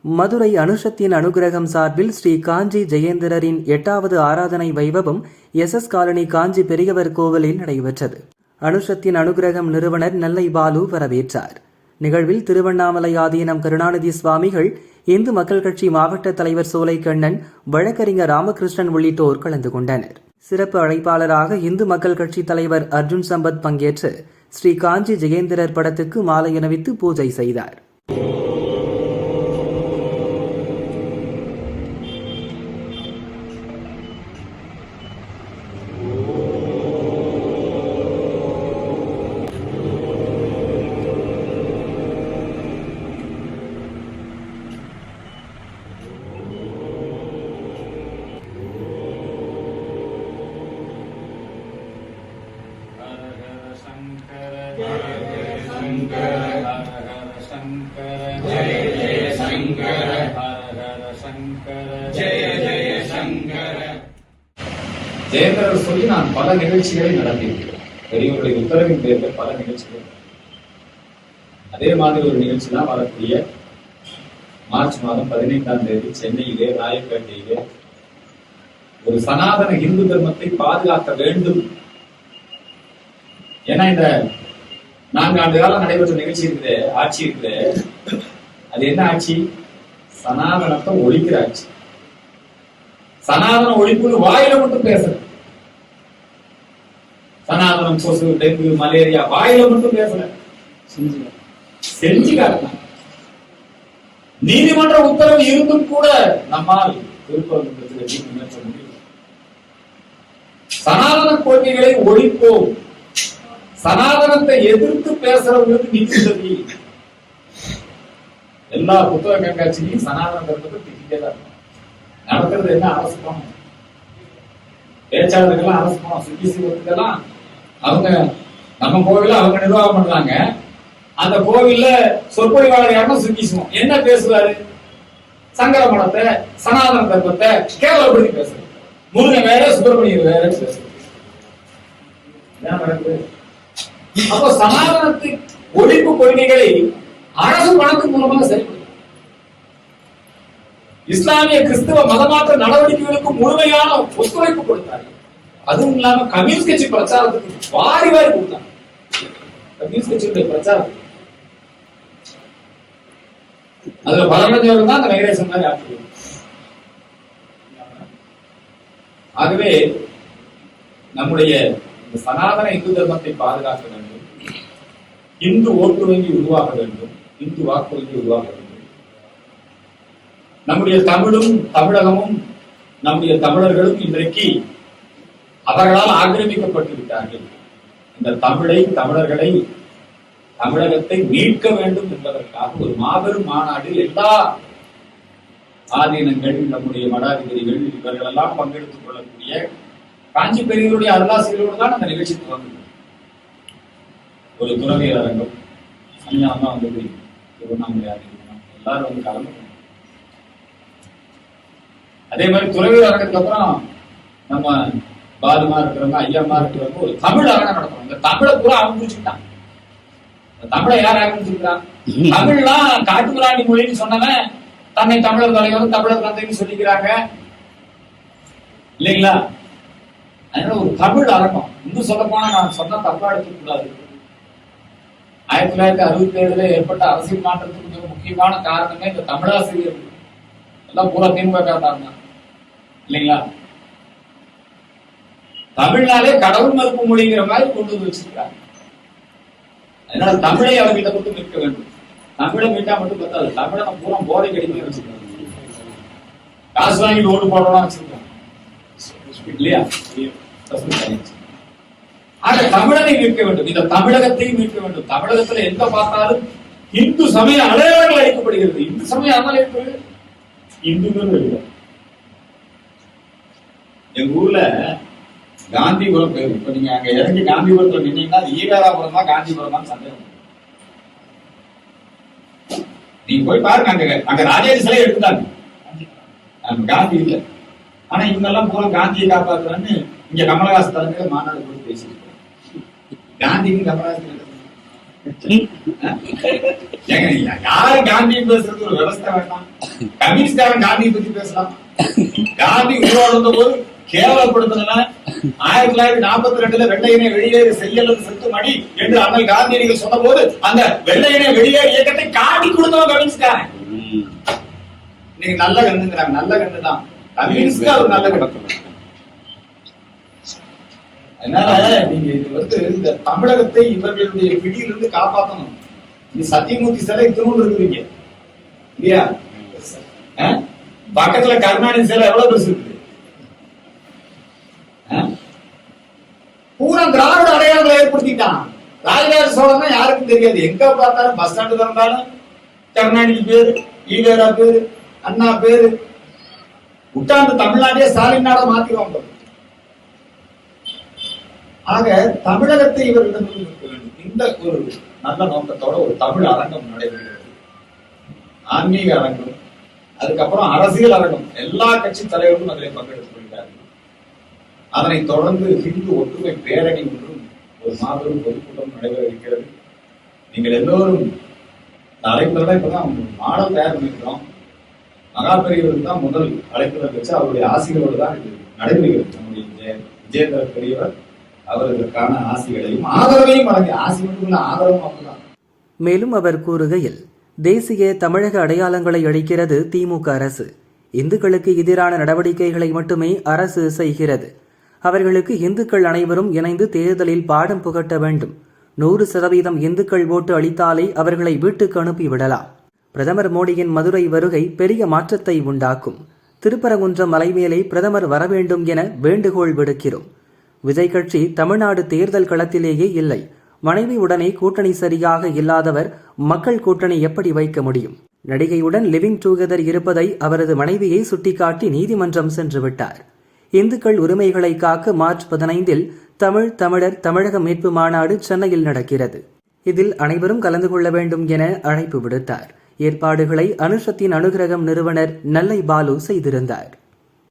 மதுரை அனுஷத்தின் அனுகிரகம் சார்பில் ஸ்ரீ காஞ்சி ஜெயேந்திரரின் 8வது ஆராதனை வைபவம் எஸ் காலனி காஞ்சி பெரியவர் கோவிலில் நடைபெற்றது. அனுஷத்தின் அனுகிரகம் நிறுவனர் நெல்லை பாலு வரவேற்றார். நிகழ்வில் திருவண்ணாமலை ஆதீனம் கருணாநிதி சுவாமிகள், இந்து மக்கள் கட்சி மாவட்ட தலைவர் சோலைக்கண்ணன், வழக்கறிஞர் ராமகிருஷ்ணன் உள்ளிட்டோர் கலந்து கொண்டனர். சிறப்பு அழைப்பாளராக இந்து மக்கள் கட்சி தலைவர் அர்ஜுன் சம்பத் பங்கேற்று ஸ்ரீ காஞ்சி ஜெயேந்திரர் படத்துக்கு மாலை அணிவித்து பூஜை செய்தார். ஜெயேந்திரர் சொல்லி நான் பல நிகழ்ச்சிகளை நடத்தியிருக்கிறேன். பெரியவர்களுடைய உத்தரவின் பேரில் பல நிகழ்ச்சிகள். அதே மாதிரி ஒரு நிகழ்ச்சி தான் வரக்கூடிய மார்ச் மாதம் 15ஆம் தேதி சென்னையிலே ராயப்பேட்டையிலே ஒரு சனாதன இந்து தர்மத்தை பாதுகாக்க வேண்டும். ஏன்னா இந்த 4 ஆண்டு காலம் நடைபெற்ற நிகழ்ச்சி இருக்குது, ஆட்சி இருக்குது. அது என்ன ஆட்சி? சனாதனத்தை ஒழிக்கிற ஆட்சி. சனாதன ஒழிப்புன்னு வாயில மட்டும் பேசுற, சனாதனம், கொசு, டெங்கு, மலேரியா வாயில மட்டும் பேசல, செஞ்சு காட்டலாம். நீதிமன்ற உத்தரவு இருந்தும் கூட நம்மால் திருப்பரங்குன்றத்தில் முன்னேற்ற முடியும். சனாதன கொள்கைகளை ஒழிப்போம். சனாதனத்தை எதிர்த்து பேசுறவங்களுக்கு நிதி எல்லா புத்தக கண்காட்சியும் சனாதன தர்மத்தை திட்டிட்டே தான் நடக்கிறது. என்ன அரசு பணம், பேச்சாளர்கள்லாம் அரசு பணம், சுற்றுலாம் அவங்க நம்ம கோவில அவங்க நிர்வாகம் பண்றாங்க. அந்த கோவில்ல சொற்பொழிவாளர் யாரும் சுக்கிசுவோம் என்ன பேசுவாரு? சங்கர மடத்தை, சனாதன தர்மத்தை கேவலப்படுத்தி பேசுறது. முருகன் வேற, சுப்பிரமணியர் வேற பேசுறது. அப்போ சனாதனத்தை ஒழிப்பு கொள்கைகளை அரசு பணத்தின் மூலமாக செயல்படுத்தும். இஸ்லாமிய கிறிஸ்தவ மதமாற்ற நடவடிக்கைகளுக்கு முழுமையான ஒத்துழைப்பு கொடுத்தார்கள். அதுவும் இல்லாம கம்யூனிஸ்ட் கட்சி பிரச்சாரத்துக்கு வாரி வாரி கொடுத்தாங்க. கம்யூனிஸ்ட் கட்சியுடைய பிரச்சாரம் அதுல பலமடைஞ்சவர்கள் தான் அந்த வைரேசன் மாதிரி ஆட்சி. ஆகவே நம்முடைய சனாதன இந்து தர்மத்தை பாதுகாக்க வேண்டும். இந்து ஓட்டு வங்கி உருவாக வேண்டும். இந்து வாக்கு வங்கி உருவாக வேண்டும். நம்முடைய தமிழும் தமிழகமும் நம்முடைய தமிழர்களும் இன்றைக்கு அவர்களால் ஆக்கிரமிக்கப்பட்டு விட்டார்கள். இந்த தமிழை, தமிழர்களை, தமிழகத்தை மீட்க வேண்டும் என்பதற்காக ஒரு மாபெரும் மாநாட்டில் எல்லா ஆதீனங்கள், நம்முடைய மடாதிபதிகள் இவர்கள் எல்லாம் பங்கெடுத்துக் கொள்ளக்கூடிய காஞ்சி பெரியவருடைய அருளாசிகளோடு தான் அந்த நிகழ்ச்சி துவங்குது. ஒரு துறவியர் அரங்கம், சன்னியாசம் வந்து திருவண்ணாமலை ஆதீனம் எல்லாரும் வந்து கலந்து. அதே மாதிரி துறவியர் அரங்கத்துக்கு அப்புறம் நம்ம பாலுமா இருக்கிறவங்க, ஐயம்மா இருக்கிறவங்க ஒரு தமிழ் அரங்கம் நடத்துறோம். இந்த தமிழை பூரா ஆரம்பிச்சுட்டான். தமிழை யார் ஆரம்பிச்சிருக்கிறான்? தமிழ்லாம் காட்டுமிராண்டி மொழின்னு சொன்னவன் தன்னை தமிழர் தலைவர், தமிழர் தந்தைன்னு சொல்லிக்கிறாங்க இல்லைங்களா? அதனால ஒரு தமிழ் அரங்கம். இன்னும் சொல்ல போனா நான் சொன்ன தப்பா எடுத்துக்க கூடாது. 1967 ஏற்பட்ட அரசியல் மாற்றத்துக்கு மிக முக்கியமான காரணமே இந்த தமிழாசிரியர்கள் எல்லாம் பூரா திமுக தான் இல்லைங்களா? தமிழ்நாளே கடவுள் மறுப்பு மொழிங்கிற மாதிரி கொண்டு வந்து வச்சிருக்காங்க. அதனால தமிழை அவர்கிட்ட மட்டும் நிற்க வேண்டும். தமிழை மீட்டா மட்டும் பத்தாது, தமிழை பூரா போதை கடிமையை வச்சிருக்காங்க. காசு வாங்கி ஓட்டு போடலாம் வச்சிருக்காங்க இல்லையா? தமிழனை மீட்க வேண்டும். இந்த தமிழகத்தையும் மீட்க வேண்டும். தமிழகத்துல எங்க பார்த்தாலும் இந்து சமய அடையாளங்கள் அளிக்கப்படுகிறது. இந்து சமய அடையாளங்கள் இந்துக்கள் இல்லை. எங்க ஊர்ல காந்திபுரம் பேரு. இப்ப நீங்க அங்க இறங்கி காந்திபுரத்துல நின்னீங்கன்னா ஈவேராபுரம் தான் காந்திபுரம் தான் சந்தேகம். நீங்க போய் பாருங்க, அங்க ராஜேஷ் சிலை எடுத்துட்டாங்க, காந்தி இல்லை. ஆனா இவங்க எல்லாம் பூரா காந்தியை காப்பாற்றுறான்னு இங்க கமலஹாசன் தலைமையில மாநாடு போட்டு பேசிட்டு காந்திக்கு கமலஹாசன் ஏங்க, யாரு காந்தி பேசுறது ஒரு விவசாய வேண்டாம். கம்யூனிஸ்டாரன் காந்தியை பத்தி பேசலாம். காந்தி உருவாக இருந்த போது கேவலப்படுத்தின 1942 வெள்ளையனே வெளியேறு செய்யலது செத்து மடி என்று அண்ணல் காந்தியடிகள் சொன்ன போது அந்த வெள்ளையனே வெளியேறு இயக்கத்தை காட்டி கொடுத்தவன் கம்யூனிஸ்டாரன். நீங்க நல்ல கண்ணுங்கிறாங்க, நல்ல கண்ணு தான். கம்யூனிஸ்ட் ஒரு நல்ல கண்ணு. அதனால நீங்க இது இந்த தமிழகத்தை இவர்களுடைய பிடியிலிருந்து காப்பாற்றணும். நீ சத்தியமூர்த்தி சிலை திரும்ப இருக்குறீங்க இல்லையா? பக்கத்துல கருணாநிதி சிலை எவ்வளவு பெருசு இருக்கு? பூரா திராவிட அடையாளங்களை ஏற்படுத்திட்டான். ராஜராஜ சோழன் யாருக்கும் தெரியாது. எங்க பார்த்தாலும் பஸ் ஸ்டாண்டு திறந்தாலும் கருணாநிதி பேரு, ஈவேரா பேரு, அண்ணா பேரு உட்கார்ந்து தமிழ்நாட்டையே ஸ்டாலின் நாட மாத்திடுவாங்க. ஆக தமிழகத்தை இவர்களிடம் இருக்க வேண்டும். இந்த ஒரு நல்ல நோக்கத்தோட ஒரு தமிழ் அரங்கம் நடைபெறுகிறது. ஆன்மீக அரங்கம், அதுக்கப்புறம் அரசியல் அரங்கம். எல்லா கட்சி தலைவர்களும் அதில் பங்கெடுத்துக் கொள்கிறார்கள். அதனை தொடர்ந்து ஹிந்து ஒற்றுமை பேரணி ஒன்றும் ஒரு மாபெரும் பொதுக்கூட்டம் நடைபெற இருக்கிறது. நீங்கள் எல்லோரும் அழைப்புதான் இப்பதான் மாடல் தயார் பண்ணிக்கிறோம். மகா பெரியவருக்கு தான் முதல் அழைப்புதல் வச்சு அவருடைய ஆசிகளோடு தான் இது நடைபெறுகிறது. நம்முடைய விஜயேந்திர பெரியவர் அவர்களுக்கான ஆசிகளையும் ஆதரவையும் வழங்கி, ஆசி மட்டும் ஆதரவும் அவர்தான். மேலும் அவர் கூறுகையில், தேசிய தமிழக அடையாளங்களை அளிக்கிறது திமுக அரசு. இந்துக்களுக்கு எதிரான நடவடிக்கைகளை மட்டுமே அரசு செய்கிறது. அவர்களுக்கு இந்துக்கள் அனைவரும் இணைந்து தேர்தலில் பாடம் புகட்ட வேண்டும். 100% இந்துக்கள் ஓட்டு அளித்தாலே அவர்களை வீட்டுக்கு அனுப்பிவிடலாம். பிரதமர் மோடியின் மதுரை வருகை பெரிய மாற்றத்தை உண்டாக்கும். திருப்பரங்குன்றம் மலை மேலே பிரதமர் வர வேண்டும் என வேண்டுகோள் விடுக்கிறோம். விஜய் கட்சி தமிழ்நாடு தேர்தல் களத்திலேயே இல்லை. மனைவியுடனே கூட்டணி சரியாக இல்லாதவர் மக்கள் கூட்டணி எப்படி வைக்க முடியும்? நடிகையுடன் லிவிங் டுகெதர் இருப்பதை அவரது மனைவியை சுட்டிக்காட்டி நீதிமன்றம் சென்று விட்டார். இந்துக்கள் உரிமைகளை காக்க மார்ச் 15 தமிழர் தமிழக மீட்பு மாநாடு சென்னையில் நடக்கிறது. இதில் அனைவரும் கலந்து கொள்ள வேண்டும் என அழைப்பு விடுத்தார். ஏற்பாடுகளை அனுஷத்தின் அனுகிரகம் நிறுவனர் நெல்லை பாலு செய்திருந்தார்.